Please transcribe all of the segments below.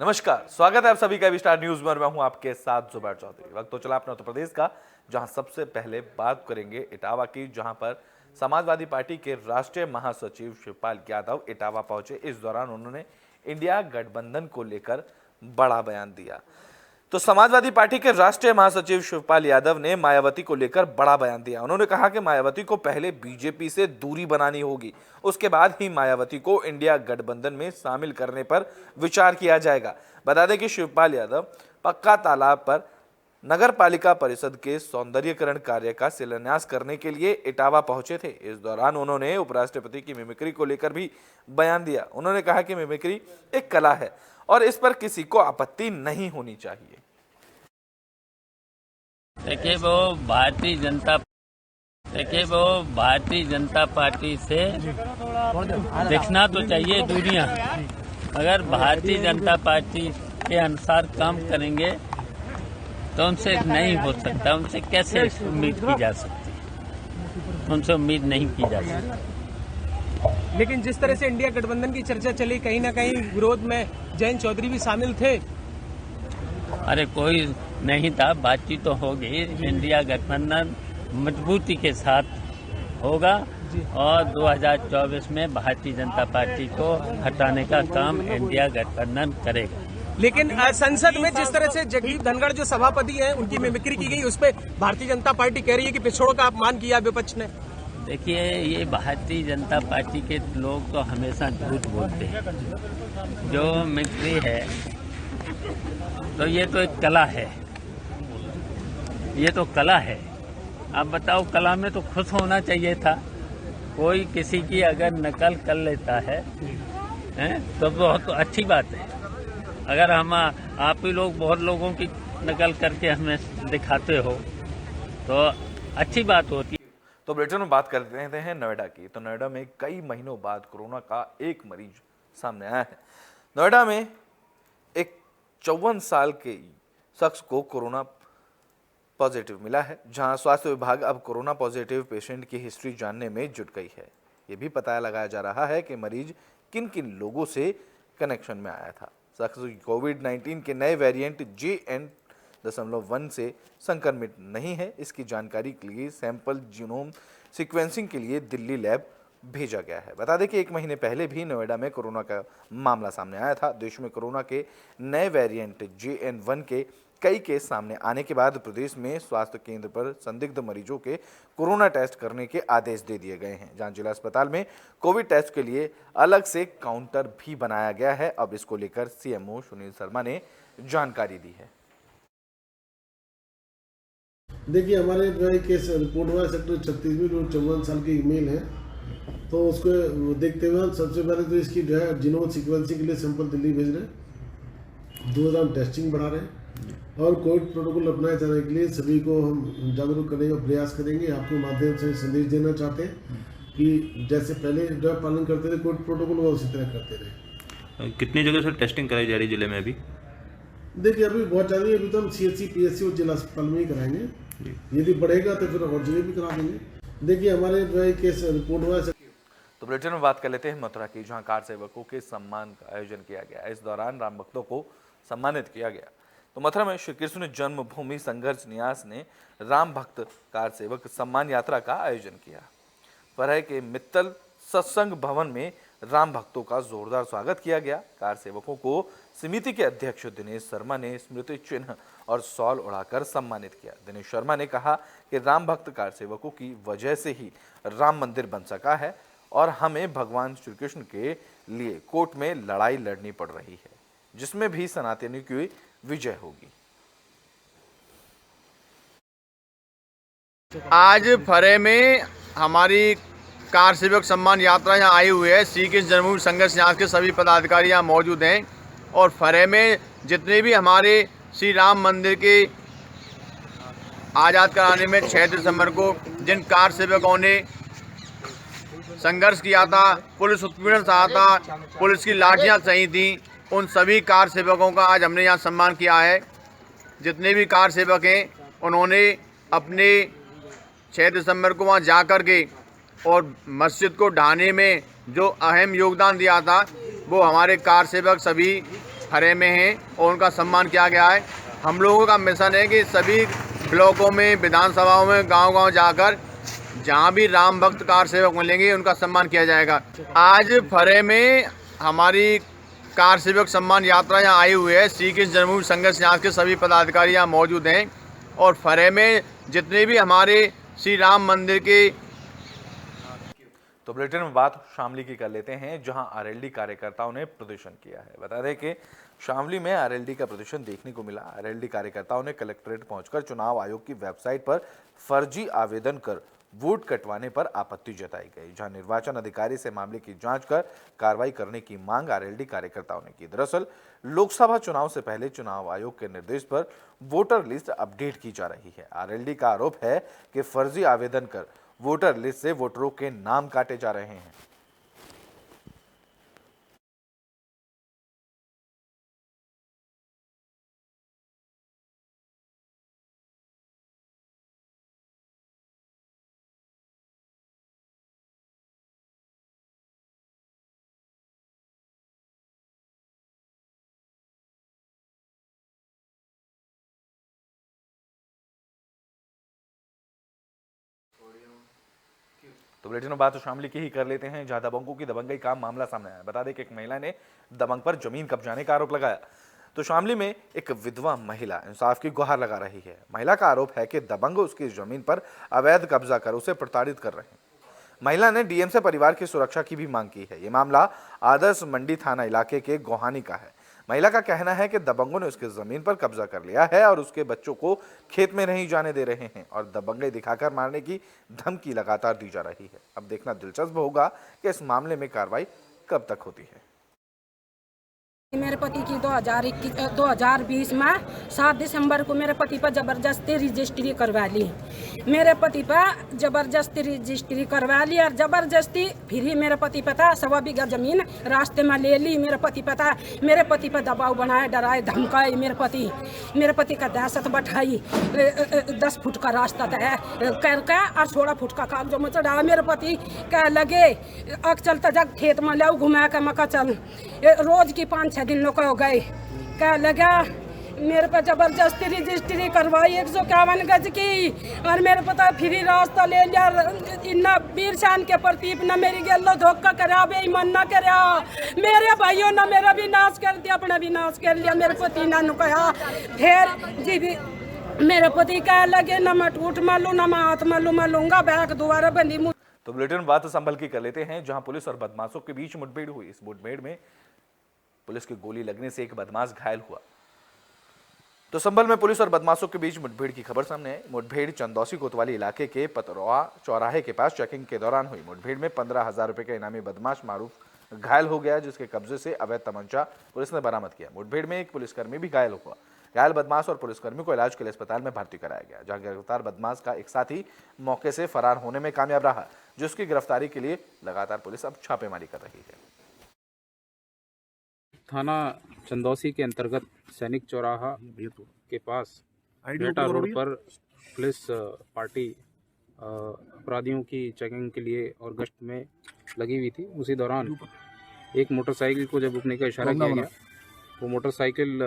नमस्कार, स्वागत है आप सभी का स्टार न्यूज में और मैं हूं आपके साथ जुबैर चौधरी। वक्त तो चला अपने उत्तर प्रदेश का, जहां सबसे पहले बात करेंगे इटावा की, जहां पर समाजवादी पार्टी के राष्ट्रीय महासचिव शिवपाल यादव इटावा पहुंचे। इस दौरान उन्होंने इंडिया गठबंधन को लेकर बड़ा बयान दिया। तो समाजवादी पार्टी के राष्ट्रीय महासचिव शिवपाल यादव ने मायावती को लेकर बड़ा बयान दिया। उन्होंने कहा कि मायावती को पहले बीजेपी से दूरी बनानी होगी, उसके बाद ही मायावती को इंडिया गठबंधन में शामिल करने पर विचार किया जाएगा। बता दें कि शिवपाल यादव पक्का तालाब पर नगर पालिका परिषद के सौंदर्यीकरण कार्य का शिलान्यास करने के लिए इटावा पहुंचे थे। इस दौरान उन्होंने उपराष्ट्रपति की मिमिक्री को लेकर भी बयान दिया। उन्होंने कहा कि मिमिक्री एक कला है और इस पर किसी को आपत्ति नहीं होनी चाहिए। देखिए वो भारतीय जनता पार्टी से देखना तो चाहिए दूरियां। अगर भारतीय जनता पार्टी के अनुसार काम करेंगे तो उनसे नहीं हो सकता। उनसे कैसे उम्मीद की जा सकती, उनसे उम्मीद नहीं की जा सकती। लेकिन जिस तरह से इंडिया गठबंधन की चर्चा चली, कहीं ना कहीं विरोध में जयंत चौधरी भी शामिल थे। अरे कोई नहीं था, बातचीत तो होगी। इंडिया गठबंधन मजबूती के साथ होगा और 2024 में भारतीय जनता पार्टी को हटाने का काम इंडिया गठबंधन करेगा। लेकिन संसद में जिस तरह से जगदीप धनखड़ जो सभापति हैं, उनकी मिमिक्री की गई, उस पर भारतीय जनता पार्टी कह रही है कि पिछड़ों का अपमान किया विपक्ष ने। देखिए ये भारतीय जनता पार्टी के लोग तो हमेशा झूठ बोलते हैं। जो मिमिक्री है तो ये तो एक कला है, ये तो कला है। आप बताओ, कला में तो खुश होना चाहिए था। कोई किसी की अगर नकल कर लेता है तो बहुत अच्छी बात है। अगर हम आप ही लोग बहुत लोगों की नकल करके हमें दिखाते हो तो अच्छी बात होती है। तो बुलेटिन में बात करते हैं नोएडा की। तो नोएडा में कई महीनों बाद कोरोना का एक मरीज सामने आया है। नोएडा में एक 54 साल के शख्स को कोरोना पॉजिटिव मिला है, जहां स्वास्थ्य विभाग अब कोरोना पॉजिटिव पेशेंट की हिस्ट्री जानने में जुट गई है। ये भी पता लगाया जा रहा है कि मरीज किन किन लोगों से कनेक्शन में आया था। शख्स कोविड-19 के नए वेरिएंट JN.1 से संक्रमित नहीं है। इसकी जानकारी के लिए सैंपल जीनोम सीक्वेंसिंग के लिए दिल्ली लैब भेजा गया है। बता दें कि एक महीने पहले भी नोएडा में कोरोना का मामला सामने आया था। देश में कोरोना के नए वेरिएंट JN.1 के कई केस सामने आने के बाद प्रदेश में स्वास्थ्य केंद्र पर संदिग्ध मरीजों के कोरोना टेस्ट करने के आदेश दे दिए गए हैं, जहां जिला अस्पताल में कोविड टेस्ट के लिए अलग से काउंटर भी बनाया गया है। अब इसको लेकर CMO सुनील शर्मा ने जानकारी दी है। देखिए, हमारे जो है केस रिपोर्ट हुआ सेक्टर 36 में, जो 54 साल की ईमेल है, तो उसको देखते हुए सबसे पहले तो इसकी जो है जीनोम सीक्वेंसिंग के लिए सैंपल दिल्ली भेज रहे हैं। 2000 टेस्टिंग बढ़ा रहे हैं और कोविड प्रोटोकॉल अपनाए जाने के लिए सभी को हम जागरूक करने का प्रयास करेंगे। आपके माध्यम से संदेश देना चाहते हैं कि जैसे पहले जो पालन करते थे कोविड प्रोटोकॉल, वो उसी तरह करते रहे। कितनी जगह से टेस्टिंग कराई जा रही जिले में अभी? देखिए, अभी बहुत ज़्यादा, अभी तो हम CHC PSC और जिला अस्पताल में ही कराएंगे। यदि बढ़ेगा तो फिर और जगह भी करा देंगे। देखिए, हमारे जो है केस रिपोर्ट हुआ है। तो बुलेटिन में बात कर लेते हैं मथुरा की, जहां कार सेवकों के सम्मान का आयोजन किया गया। इस दौरान राम भक्तों को सम्मानित किया गया। तो मथुरा में श्री कृष्ण जन्मभूमि संघर्ष न्यास ने राम भक्त कार सेवक सम्मान यात्रा का आयोजन किया। फरह के मित्तल सत्संग भवन में राम भक्तों का जोरदार स्वागत किया गया। कार सेवकों को समिति के अध्यक्ष दिनेश शर्मा ने स्मृति चिन्ह और शॉल उड़ाकर सम्मानित किया। दिनेश शर्मा ने कहा कि राम भक्त कार सेवकों की वजह से ही राम मंदिर बन सका है और हमें भगवान श्री कृष्ण के लिए कोर्ट में लड़ाई लड़नी पड़ रही है, जिसमें भी सनातनी की विजय होगी। आज फरे में हमारी कार सेवक सम्मान यात्रा यहाँ आई हुई है। श्री कृष्ण जन्मभूमि संघर्ष न्यास के सभी पदाधिकारी यहाँ मौजूद हैं और फरे में जितने भी हमारे श्री राम मंदिर के आज़ाद कराने में 6 दिसंबर को जिन कार सेवकों ने संघर्ष किया था, पुलिस उत्पीड़न सहा था, पुलिस की लाठियाँ सही थी, उन सभी कार सेवकों का आज हमने यहाँ सम्मान किया है। जितने भी कार सेवक हैं उन्होंने अपने 6 दिसंबर को वहाँ जा कर के और मस्जिद को ढाने में जो अहम योगदान दिया था, वो हमारे कार सेवक सभी फरे में हैं और उनका सम्मान किया गया है। हम लोगों का मिशन है कि सभी ब्लॉकों में, विधानसभाओं में, गांव-गांव जाकर जहां भी राम भक्त कार सेवक मिलेंगे उनका सम्मान किया जाएगा। आज फरे में हमारी कार सेवक सम्मान यात्रा यहाँ आई हुई है। श्री कृष्ण जन्मभूमि संघर्ष यहाँ के सभी पदाधिकारी यहाँ मौजूद हैं और फरे में जितने भी हमारे श्री राम मंदिर के तो बुलेटिन में बात शामली की कर लेते हैं, जहां आरएलडी कार्यकर्ताओं ने प्रदर्शन किया है। बता दें कि शामली में आरएलडी का प्रदर्शन देखने को मिला। आरएलडी कार्यकर्ताओं ने कलेक्ट्रेट पहुंचकर चुनाव आयोग की वेबसाइट पर फर्जी आवेदन कर वोट कटवाने पर आपत्ति जताई गई, जहां निर्वाचन अधिकारी से मामले की जांच कर कार्रवाई करने की मांग आरएलडी कार्यकर्ताओं ने की। दरअसल लोकसभा चुनाव से पहले चुनाव आयोग के निर्देश पर वोटर लिस्ट अपडेट की जा रही है। आरएलडी का आरोप है कि फर्जी आवेदन कर वोटर लिस्ट से वोटरों के नाम काटे जा रहे हैं। तो बुलेटिन में बात शामली की ही कर लेते हैं, जहां दबंगों की दबंगई का मामला सामने आया। बता दें कि एक महिला ने दबंग पर जमीन कब्जाने का आरोप लगाया। तो शामली में एक विधवा महिला इंसाफ की गुहार लगा रही है। महिला का आरोप है कि दबंग उसकी जमीन पर अवैध कब्जा कर उसे प्रताड़ित कर रहे हैं। महिला ने डीएम से परिवार की सुरक्षा की भी मांग की है। ये मामला आदर्श मंडी थाना इलाके के गोहानी का है। महिला का कहना है कि दबंगों ने उसकी जमीन पर कब्जा कर लिया है और उसके बच्चों को खेत में नहीं जाने दे रहे हैं और दबंगई दिखाकर मारने की धमकी लगातार दी जा रही है। अब देखना दिलचस्प होगा कि इस मामले में कार्रवाई कब तक होती है। मेरे पति की 2020 में 7 दिसंबर को मेरे पति पर जबरदस्ती रजिस्ट्री करवा ली। मेरे पति पर जबरदस्ती रजिस्ट्री करवा ली और जबरदस्ती फिर ही मेरे पति पता 1.25 बीघा जमीन रास्ते में ले ली। मेरे पति पर दबाव बनाए, डराए, धमकाए। मेरे पति का दहशत बैठाई। 10 फुट का रास्ता तय करके और 16 फुट का कागजों में चढ़ाया। मेरे पति कह लगे अक चलता जग खेत में ले घुमा के मका चल। रोज की 5-6 दिन लोग हो गए। क्या लगा मेरे पे जबरदस्ती रजिस्ट्री करवाई 151 गज की और मेरे पता फ्री रास्ता ले लिया। इन्ना वीर शान के प्रतीप न मेरी गलो धोखा करा, बेईमान ना करा। मेरे भाइयों ने मेरा भी नाश कर दिया, अपना भी नाश कर लिया। मेरे पति ना कहा फिर जी भी मेरे पति कह लगे न मैं टूट मालू न मैं हाथ मालू मालूंगा बैग दोबारा बंदी। तो बुलेटिन बात संभल की कर लेते हैं, जहां पुलिस और बदमाशों के बीच मुठभेड़ हुई। इस मुठभेड़ में पुलिस की गोली लगने से एक बदमाश घायल हुआ। तो संभल में पुलिस और बदमाशों के बीच मुठभेड़ की खबर सामने आई। मुठभेड़ चंदौसी कोतवाली इलाके के पतरवा चौराहे के पास चेकिंग के दौरान हुई। मुठभेड़ में 15,000 रुपए का इनामी बदमाश मारूफ घायल हो गया, जिसके कब्जे से अवैध तमंचा पुलिस ने बरामद किया। मुठभेड़ में एक पुलिसकर्मी भी घायल हुआ। घायल बदमाश और पुलिसकर्मी को इलाज के लिए अस्पताल में भर्ती कराया गया, जहां गिरफ्तार बदमाश का एक साथी मौके से फरार होने में कामयाब रहा, जिसकी गिरफ्तारी के लिए लगातार पुलिस अब छापेमारी कर रही है। थाना चंदौसी के अंतर्गत सैनिक चौराहा के पास बेटा रोड पर पुलिस पार्टी अपराधियों की चेकिंग के लिए और गश्त में लगी हुई थी। उसी दौरान एक मोटरसाइकिल को जब रुकने का इशारा किया गया, वो मोटरसाइकिल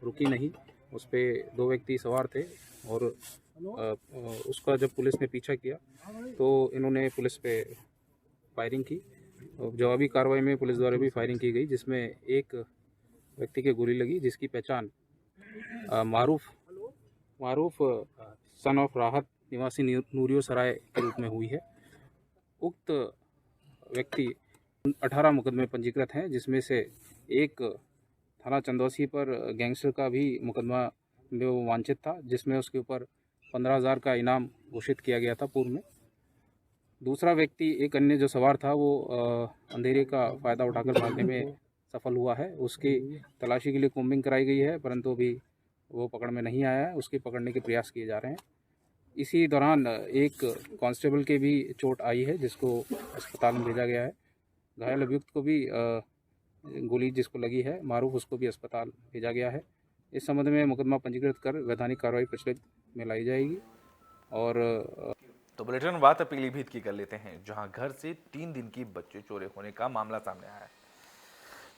रुकी नहीं। उस पर 2 व्यक्ति सवार थे और उसका जब पुलिस ने पीछा किया तो इन्होंने पुलिस पे फायरिंग की। जवाबी कार्रवाई में पुलिस द्वारा भी फायरिंग की गई, जिसमें एक व्यक्ति के गोली लगी, जिसकी पहचान मारूफ सन ऑफ राहत निवासी नूरियो सराय के रूप में हुई है। उक्त व्यक्ति 18 मुकदमे पंजीकृत हैं, जिसमें से एक थाना चंदौसी पर गैंगस्टर का भी मुकदमा में वो वांछित था, जिसमें उसके ऊपर 15,000 का इनाम घोषित किया गया था पूर्व में। दूसरा व्यक्ति एक अन्य जो सवार था वो अंधेरे का फ़ायदा उठाकर भागने में सफल हुआ है। उसकी तलाशी के लिए कोम्बिंग कराई गई है, परंतु अभी वो पकड़ में नहीं आया है। उसके पकड़ने के प्रयास किए जा रहे हैं। इसी दौरान एक कांस्टेबल के भी चोट आई है, जिसको अस्पताल में भेजा गया है। घायल अभियुक्त को भी गोली जिसको लगी है मारूफ, उसको भी अस्पताल भेजा गया है। इस संबंध में मुकदमा पंजीकृत कर वैधानिक कार्रवाई प्रचलित में लाई जाएगी। और तो बुलेटिन में बात पीलीभीत की कर लेते हैं, जहां घर से 3 दिन की बच्चे चोरी होने का मामला सामने आया है।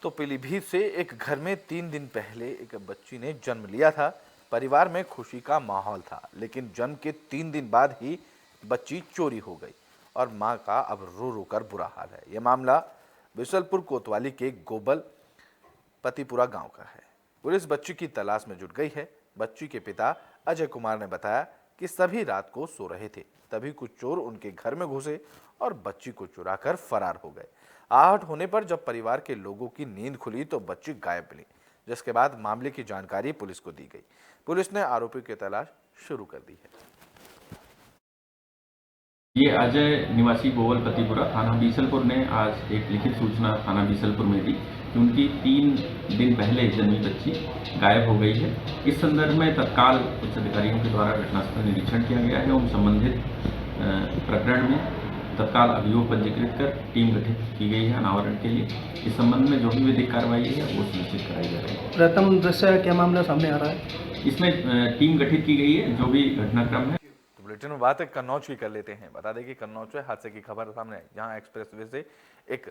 तो पीलीभीत से एक घर में 3 दिन पहले एक बच्ची ने जन्म लिया था। परिवार में खुशी का माहौल था, लेकिन जन्म के 3 दिन बाद ही बच्ची चोरी हो गई और मां का अब रो रो कर बुरा हाल है। यह मामला बिसलपुर कोतवाली के गोबल पतिपुरा गांव का है। पुलिस बच्ची की तलाश में जुट गई है। बच्ची के पिता अजय कुमार ने बताया कि सभी रात को सो रहे थे, तभी कुछ चोर उनके घर में घुसे और बच्ची को चुराकर फरार हो गए। आहट होने पर जब परिवार के लोगों की नींद खुली तो बच्ची गायब मिली, जिसके बाद मामले की जानकारी पुलिस को दी गई। पुलिस ने आरोपी की तलाश शुरू कर दी है। ये अजय निवासी गोवल पतिपुरा थाना बीसलपुर ने आज एक लिखित सूचना थाना बीसलपुर में दी कि उनकी 3 दिन पहले जन्मी बच्ची गायब हो गई है। इस संदर्भ में तत्काल उच्च अधिकारियों के द्वारा घटनास्थल निरीक्षण किया गया है और संबंधित प्रकरण में तत्काल अभियोग पंजीकृत कर टीम गठित की गई है अनावरण के लिए। इस संबंध में जो भी विधिक कार्रवाई है वो सुनिश्चित कराई जा रही है। प्रथम दृश्य क्या मामला सामने आ रहा है? इसमें टीम गठित की गई है, जो भी घटनाक्रम है। तो बुलेटिन में बात है कन्नौज की कर लेते हैं। बता दें कि कन्नौज से हादसे की खबर सामने आई, जहां एक्सप्रेसवे से एक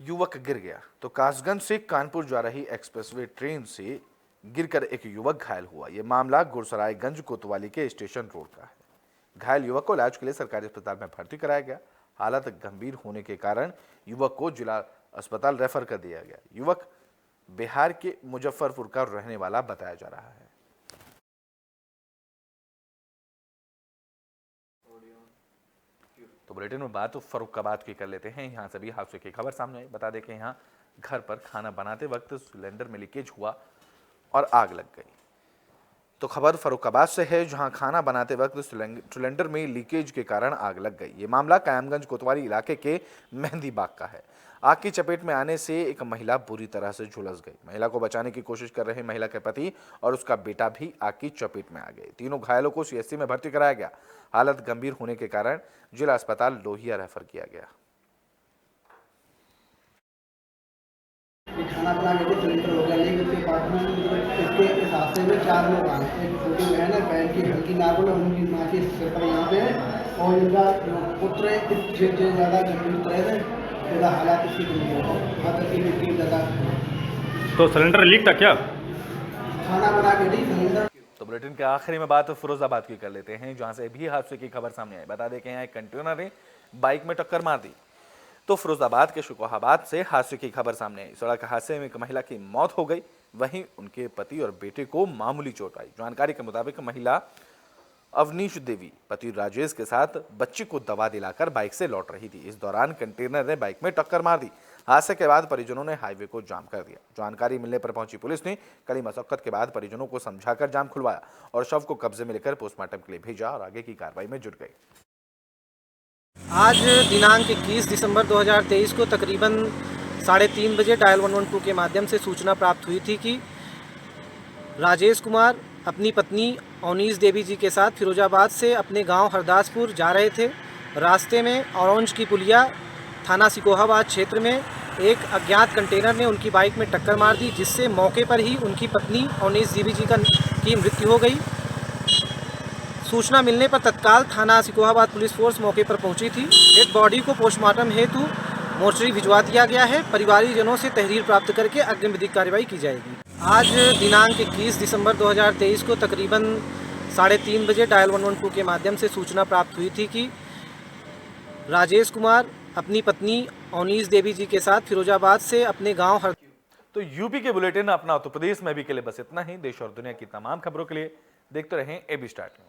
युवक गिर गया। तो कासगंज से कानपुर जा रही एक्सप्रेसवे ट्रेन से गिरकर एक युवक घायल हुआ। यह मामला गुरसरायगंज कोतवाली के स्टेशन रोड का है। घायल युवक को इलाज के लिए सरकारी अस्पताल में भर्ती कराया गया। हालत गंभीर होने के कारण युवक को जिला अस्पताल रेफर कर दिया गया। युवक बिहार के मुजफ्फरपुर का रहने वाला बताया जा रहा है। तो बुलेटिन में बात फर्रुखाबाद की कर लेते हैं। यहाँ से भी हादसे की खबर सामने आई। बता दें कि यहाँ घर पर खाना बनाते वक्त सिलेंडर में लीकेज हुआ और आग लग गई। तो खबर फर्रुखाबाद से है, जहां खाना बनाते वक्त सिलेंडर में लीकेज के कारण आग लग गई। ये मामला कायमगंज कोतवाली इलाके के मेहंदी बाग का है। आग की चपेट में आने से एक महिला बुरी तरह से झुलस गई। महिला को बचाने की कोशिश कर रहे महिला के पति और उसका बेटा भी आग की चपेट में आ गए। तीनों घायलों को सीएचसी में भर्ती कराया गया। हालत गंभीर होने के कारण जिला अस्पताल लोहिया रेफर किया गया। खाना बना के सिलेंडर हो गया, लेकिन उसके अपार्टमेंट इसके इस हादसे में 4 लोग आए। एक छोटी बहन है, बहन की हल्की नाक है, उनकी माँ की सिर पर यहाँ पे है और इनका पुत्र है ज़्यादा गंभीर तरह से ज़्यादा हालात इसकी गंभीर ज़्यादा। तो सिलेंडर लीक था क्या? खाना बना के दी सिलेंडर। तो बुलेटिन के आखिरी में बात फिरोजाबाद की कर लेते हैं, जहां से भी हादसे की खबर सामने आई। बता दें कि यहाँ एक कंटेनर ने बाइक में टक्कर मार दी। तो फिरोजाबाद के शुकोहाबाद से हादसे की खबर सामने आई। सड़क हादसे में एक महिला की मौत हो गई, वहीं उनके पति और बेटे को मामूली चोट आई। जानकारी के मुताबिक महिला अवनीश देवी पति राजेश के साथ बच्ची को दवा दिलाकर बाइक से लौट रही थी। इस दौरान कंटेनर ने बाइक में टक्कर मार दी। हादसे के बाद परिजनों ने हाईवे को जाम कर दिया। जानकारी मिलने पर पहुंची पुलिस ने कड़ी मशक्कत के बाद परिजनों को समझाकर जाम खुलवाया और शव को कब्जे में लेकर पोस्टमार्टम के लिए भेजा और आगे की कार्रवाई में जुट गई। आज दिनांक 21 दिसंबर 2023 को तकरीबन 3:30 बजे डायल 112 के माध्यम से सूचना प्राप्त हुई थी कि राजेश कुमार अपनी पत्नी अवनीश देवी जी के साथ फिरोजाबाद से अपने गांव हरदासपुर जा रहे थे। रास्ते में ऑरेंज की पुलिया थाना सिकोहाबाद क्षेत्र में एक अज्ञात कंटेनर ने उनकी बाइक में टक्कर मार दी, जिससे मौके पर ही उनकी पत्नी अवनीश देवी जी की मृत्यु हो गई। सूचना मिलने पर तत्काल थाना सिकोहाबाद पुलिस फोर्स मौके पर पहुंची थी। डेड बॉडी को पोस्टमार्टम हेतु मोर्चरी भिजवा दिया गया है। परिवारीजनों से तहरीर प्राप्त करके अग्रिम विधिक कार्रवाई की जाएगी। आज दिनांक 21 दिसंबर 2023 को तकरीबन 3:30 बजे डायल 112 के माध्यम से सूचना प्राप्त हुई थी कि राजेश कुमार अपनी पत्नी अवनीश देवी जी के साथ फिरोजाबाद से अपने गाँव तो यूपी के बुलेटिन अपना उत्तर प्रदेश में भी के लिए बस इतना ही। देश और दुनिया की तमाम खबरों के लिए देखते रहें AB स्टार न्यूज।